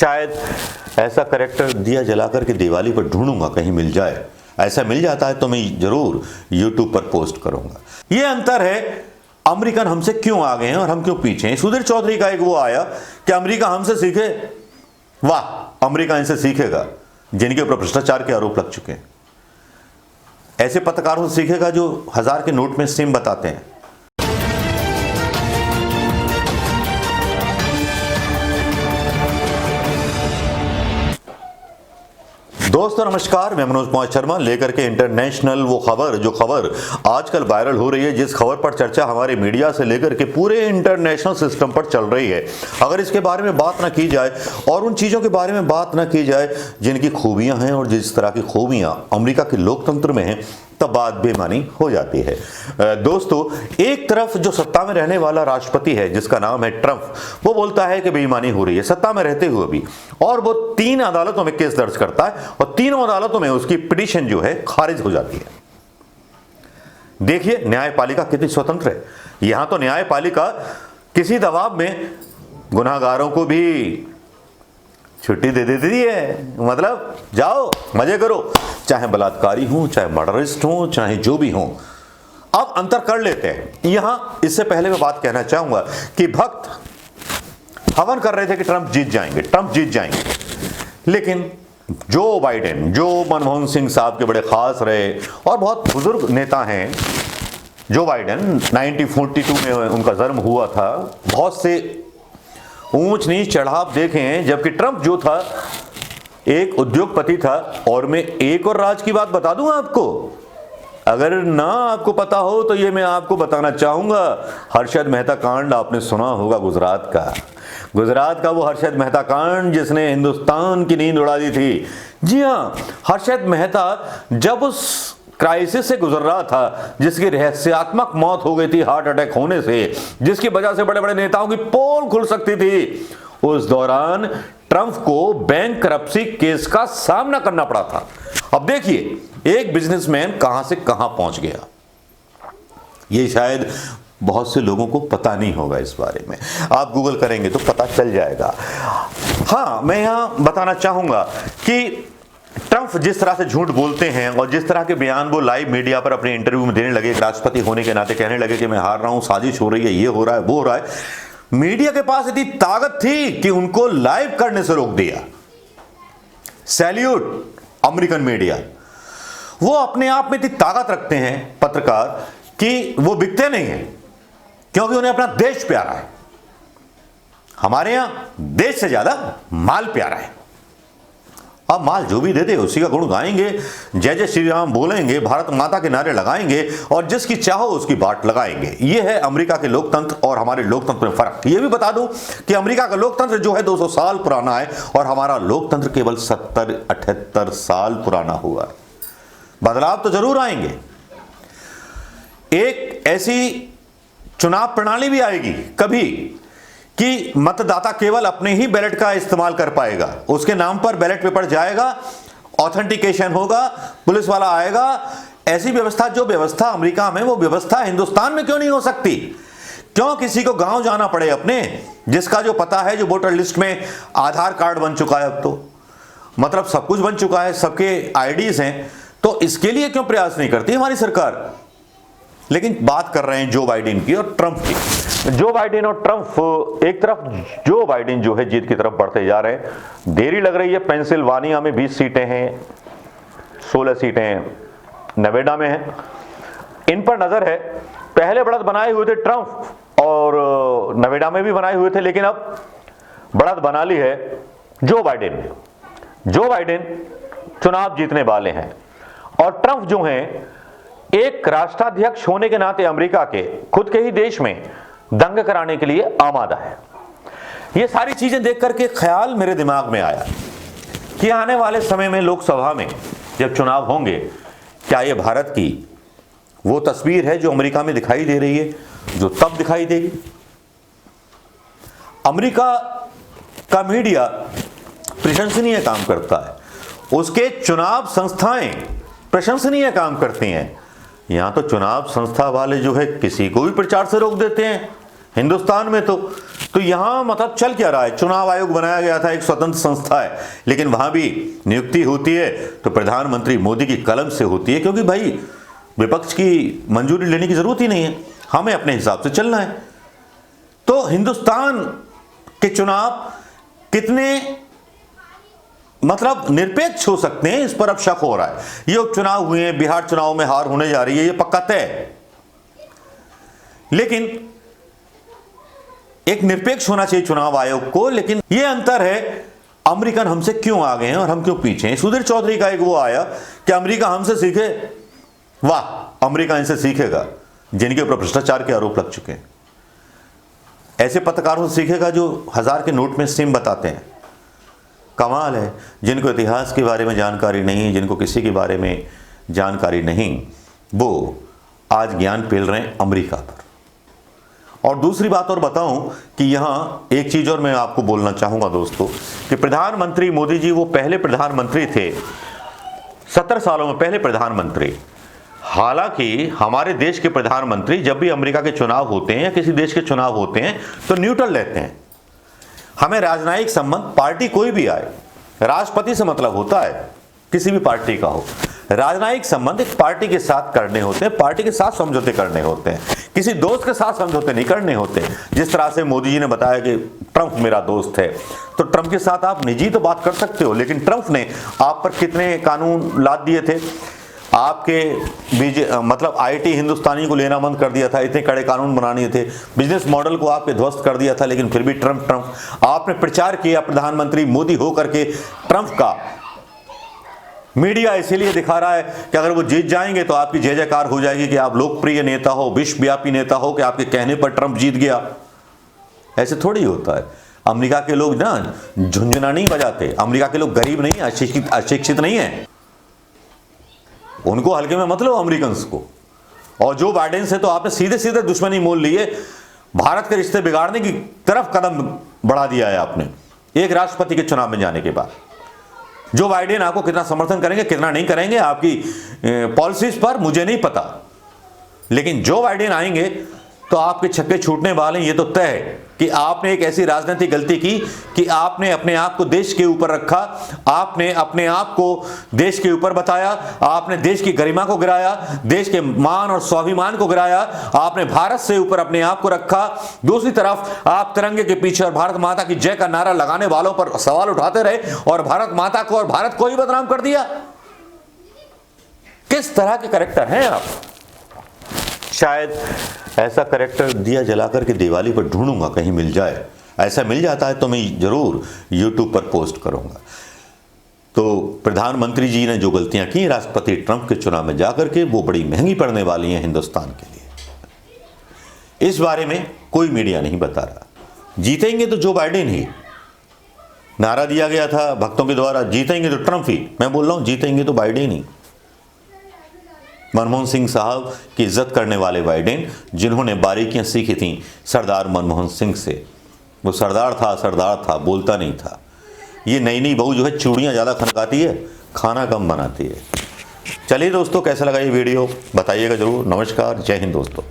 शायद ऐसा कैरेक्टर दिया जला करके दिवाली पर ढूंढूंगा, कहीं मिल जाए। ऐसा मिल जाता है तो मैं जरूर यूट्यूब पर पोस्ट करूंगा। ये अंतर है, अमेरिकन हमसे क्यों आगे हैं और हम क्यों पीछे हैं। सुधीर चौधरी का एक वो आया कि अमेरिका हमसे सीखे। वाह, अमेरिका इनसे सीखेगा जिनके ऊपर भ्रष्टाचार के आरोप लग चुके हैं। ऐसे पत्रकारों से सीखेगा जो 1000 के नोट में स्ट्रीम बताते हैं। दोस्तों नमस्कार, मैं मनोज कुमार शर्मा लेकर के इंटरनेशनल वो खबर जो खबर आजकल वायरल हो रही है, जिस खबर पर चर्चा हमारे मीडिया से लेकर के पूरे इंटरनेशनल सिस्टम पर चल रही है। अगर इसके बारे में बात ना की जाए और उन चीज़ों के बारे में बात ना की जाए जिनकी खूबियां हैं और जिस तरह की खूबियां अमेरिका के लोकतंत्र में हैं, तब बात बेमानी हो जाती है। दोस्तों, एक तरफ जो सत्ता में रहने वाला राष्ट्रपति है जिसका नाम है ट्रंप, वो बोलता है कि बेईमानी हो रही है सत्ता में रहते हुए भी, और वो 3 अदालतों में केस दर्ज करता है और तीनों अदालतों में उसकी पिटीशन जो है खारिज हो जाती है। देखिए न्यायपालिका कितनी स्वतंत्र है। यहां तो न्यायपालिका किसी दबाव में गुनाहगारों को भी छुट्टी दे देती है, मतलब जाओ मजे करो, चाहे बलात्कारी हो, चाहे मर्डरिस्ट हो, चाहे जो भी हो। अब अंतर कर लेते हैं यहां। इससे पहले मैं बात कहना चाहूंगा कि भक्त हवन कर रहे थे कि ट्रंप जीत जाएंगे, ट्रंप जीत जाएंगे, लेकिन जो बाइडेन, जो मनमोहन सिंह साहब के बड़े खास रहे और बहुत बुजुर्ग नेता हैं, जो बाइडेन 1942 में उनका जन्म हुआ था, बहुत से ऊंच नीच चढ़ाव देखे हैं, जबकि ट्रंप जो था एक उद्योगपति था। और मैं एक और राज की बात बता दूं आपको, अगर ना आपको पता हो तो ये मैं आपको बताना चाहूंगा। हर्षद मेहता कांड आपने सुना होगा, गुजरात का वो हर्षद मेहता कांड जिसने हिंदुस्तान की नींद उड़ा दी थी। जी हां, हर्षद मेहता जब उस क्राइसिस से गुजर रहा था जिसकी रहस्यात्मक मौत हो गई थी हार्ट अटैक होने से, जिसकी वजह से बड़े बड़े नेताओं की पोल खुल सकती थी, उस दौरान ट्रंप को बैंक करप्सी केस का सामना करना पड़ा था। अब देखिए एक बिजनेसमैन कहां से कहां पहुंच गया। ये शायद बहुत से लोगों को पता नहीं होगा, इस बारे में आप गूगल करेंगे तो पता चल जाएगा। हां, मैं यहां बताना चाहूंगा कि ट्रंप जिस तरह से झूठ बोलते हैं और जिस तरह के बयान वो लाइव मीडिया पर अपने इंटरव्यू में देने लगे, एक राष्ट्रपति होने के नाते कहने लगे कि मैं हार रहा हूं, साजिश हो रही है, ये हो रहा है, वो हो रहा है। मीडिया के पास इतनी ताकत थी कि उनको लाइव करने से रोक दिया। Salute American media. वो अपने आप में इतनी ताकत रखते हैं पत्रकार कि वो बिकते नहीं हैं, क्योंकि उन्हें अपना देश प्यारा है। हमारे यहां देश से ज्यादा माल प्यारा है। अब माल जो भी देते उसी का गुण गाएंगे, जय जय श्री राम बोलेंगे, भारत माता के नारे लगाएंगे और जिसकी चाहो उसकी बाट लगाएंगे। यह है अमेरिका के लोकतंत्र और हमारे लोकतंत्र में फर्क। यह भी बता दूं कि अमेरिका का लोकतंत्र जो है 200 साल पुराना है और हमारा लोकतंत्र केवल 70-78 साल पुराना हुआ। बदलाव तो जरूर आएंगे। एक ऐसी चुनाव प्रणाली भी आएगी कभी कि मतदाता केवल अपने ही बैलेट का इस्तेमाल कर पाएगा, उसके नाम पर बैलेट पेपर जाएगा, ऑथेंटिकेशन होगा, पुलिस वाला आएगा। ऐसी व्यवस्था, जो व्यवस्था अमेरिका में, वो व्यवस्था हिंदुस्तान में क्यों नहीं हो सकती? क्यों किसी को गांव जाना पड़े अपने, जिसका जो पता है, जो वोटर लिस्ट में आधार कार्ड बन चुका है, अब तो मतलब सब कुछ बन चुका है, सबके आईडीज हैं, तो इसके लिए क्यों प्रयास नहीं करती हमारी सरकार? लेकिन बात कर रहे हैं जो बाइडेन की और ट्रंप की। जो बाइडेन और ट्रंप, एक तरफ जो बाइडेन जो है जीत की तरफ बढ़ते जा रहे हैं। देरी लग रही है। पेंसिल्वानिया में 20 सीटें हैं, 16 सीटें नेवाडा में हैं। इन पर नजर है। पहले बढ़त बनाए हुए थे ट्रंप और नेवाडा में भी बनाए हुए थे, लेकिन अब बढ़त बना ली है जो बाइडेन ने। जो बाइडेन चुनाव जीतने वाले हैं और ट्रंप जो हैं एक राष्ट्राध्यक्ष होने के नाते अमेरिका के खुद के ही देश में दंग कराने के लिए आमादा है। ये सारी चीजें देख करके ख्याल मेरे दिमाग में आया कि आने वाले समय में लोकसभा में जब चुनाव होंगे, क्या ये भारत की वो तस्वीर है जो अमेरिका में दिखाई दे रही है, जो तब दिखाई देगी? अमेरिका का मीडिया प्रशंसनीय काम करता है, उसके चुनाव संस्थाएं प्रशंसनीय काम करती हैं। यहां तो चुनाव संस्था वाले जो है किसी को भी प्रचार से रोक देते हैं। हिंदुस्तान में तो तो यहां मतलब चल क्या रहा है? चुनाव आयोग बनाया गया था, एक स्वतंत्र संस्था है, लेकिन वहां भी नियुक्ति होती है तो प्रधानमंत्री मोदी की कलम से होती है, क्योंकि भाई विपक्ष की मंजूरी लेने की जरूरत ही नहीं है, हमें अपने हिसाब से चलना है। तो हिंदुस्तान के चुनाव कितने मतलब निरपेक्ष हो सकते हैं, इस पर अब शक हो रहा है। ये उपचुनाव हुए हैं, बिहार चुनाव में हार होने जा रही है, ये पक्का तय है, लेकिन एक निरपेक्ष होना चाहिए चुनाव आयोग को। लेकिन यह अंतर है, अमेरिकन हमसे क्यों आगे हैं और हम क्यों पीछे हैं। सुधीर चौधरी का एक वो आया कि अमेरिका हमसे सीखे, वाह, अमेरिका इनसे सीखेगा जिनके ऊपर भ्रष्टाचार के आरोप लग चुके हैं। ऐसे पत्रकारों से सीखेगा जो 1000 के नोट में स्कीम बताते हैं। कमाल है, जिनको इतिहास के बारे में जानकारी नहीं, जिनको किसी के बारे में जानकारी नहीं, वो आज ज्ञान पेल रहे हैं अमेरिका पर। और दूसरी बात और बताऊं कि यहां एक चीज और मैं आपको बोलना चाहूंगा दोस्तों, कि प्रधानमंत्री मोदी जी वो पहले प्रधानमंत्री थे, 70 सालों में पहले प्रधानमंत्री। हालांकि हमारे देश के प्रधानमंत्री जब भी अमेरिका के चुनाव होते हैं या किसी देश के चुनाव होते हैं तो न्यूट्रल रहते हैं। हमें राजनयिक संबंध, पार्टी कोई भी आए, राष्ट्रपति से मतलब होता है, किसी भी पार्टी का हो, राजनयिक संबंध एक पार्टी के साथ करने होते हैं, पार्टी के साथ समझौते करने होते हैं, किसी दोस्त के साथ समझौते नहीं करने होते। जिस तरह से मोदी जी ने बताया कि ट्रंप मेरा दोस्त है, तो ट्रंप के साथ आप निजी तो बात कर सकते हो, लेकिन ट्रंप ने आप पर कितने कानून लाद दिए थे, आपके मतलब आईटी हिंदुस्तानी को लेना बंद कर दिया था, इतने कड़े कानून बनाने थे, बिजनेस मॉडल को आपके ध्वस्त कर दिया था, लेकिन फिर भी ट्रंप आपने प्रचार किया प्रधानमंत्री मोदी हो करके ट्रंप का। मीडिया इसीलिए दिखा रहा है कि अगर वो जीत जाएंगे तो आपकी जय जयकार हो जाएगी कि आप लोकप्रिय नेता हो, विश्वव्यापी नेता हो, कि आपके कहने पर ट्रंप जीत गया। ऐसे थोड़ी होता है। अमेरिका के लोग ना झुंझुना नहीं बजाते, अमेरिका के लोग गरीब नहीं, अशिक्षित नहीं है, उनको हल्के में मत लो अमेरिकन को। और जो बाइडेन से तो आपने सीधे सीधे दुश्मनी मोल ली है, भारत के रिश्ते बिगाड़ने की तरफ कदम बढ़ा दिया है आपने एक राष्ट्रपति के चुनाव में जाने के बाद। जो बाइडेन आपको कितना समर्थन करेंगे कितना नहीं करेंगे आपकी पॉलिसीज पर मुझे नहीं पता, लेकिन जो बाइडेन आएंगे तो आपके छक्के छूटने वाले हैं, ये तो तय है कि आपने एक ऐसी राजनीतिक गलती की कि आपने अपने आप को देश के ऊपर रखा, आपने अपने आप को देश के ऊपर बताया, आपने देश की गरिमा को गिराया, देश के मान और स्वाभिमान को गिराया, आपने भारत से ऊपर अपने आप को रखा। दूसरी तरफ आप तिरंगे के पीछे और भारत माता की जय का नारा लगाने वालों पर सवाल उठाते रहे और भारत माता को और भारत को ही बदनाम कर दिया। किस तरह के कैरेक्टर हैं आप? शायद ऐसा कैरेक्टर दिया जलाकर के दिवाली पर ढूंढूंगा, कहीं मिल जाए। ऐसा मिल जाता है तो मैं जरूर YouTube पर पोस्ट करूंगा। तो प्रधानमंत्री जी ने जो गलतियां की राष्ट्रपति ट्रंप के चुनाव में जाकर के, वो बड़ी महंगी पड़ने वाली हैं हिंदुस्तान के लिए। इस बारे में कोई मीडिया नहीं बता रहा। जीतेंगे तो जो बाइडेन ही, नारा दिया गया था भक्तों के द्वारा, जीतेंगे तो ट्रंप ही। मैं बोल रहा हूं जीतेंगे तो बाइडेन ही। मनमोहन सिंह साहब की इज्जत करने वाले बाइडेन, जिन्होंने बारीकियां सीखी थी सरदार मनमोहन सिंह से। वो सरदार था, बोलता नहीं था। ये नई नई बहू जो है चूड़ियां ज़्यादा खनकाती है, खाना कम बनाती है। चलिए दोस्तों, कैसा लगा ये वीडियो बताइएगा जरूर। नमस्कार, जय हिंद दोस्तों।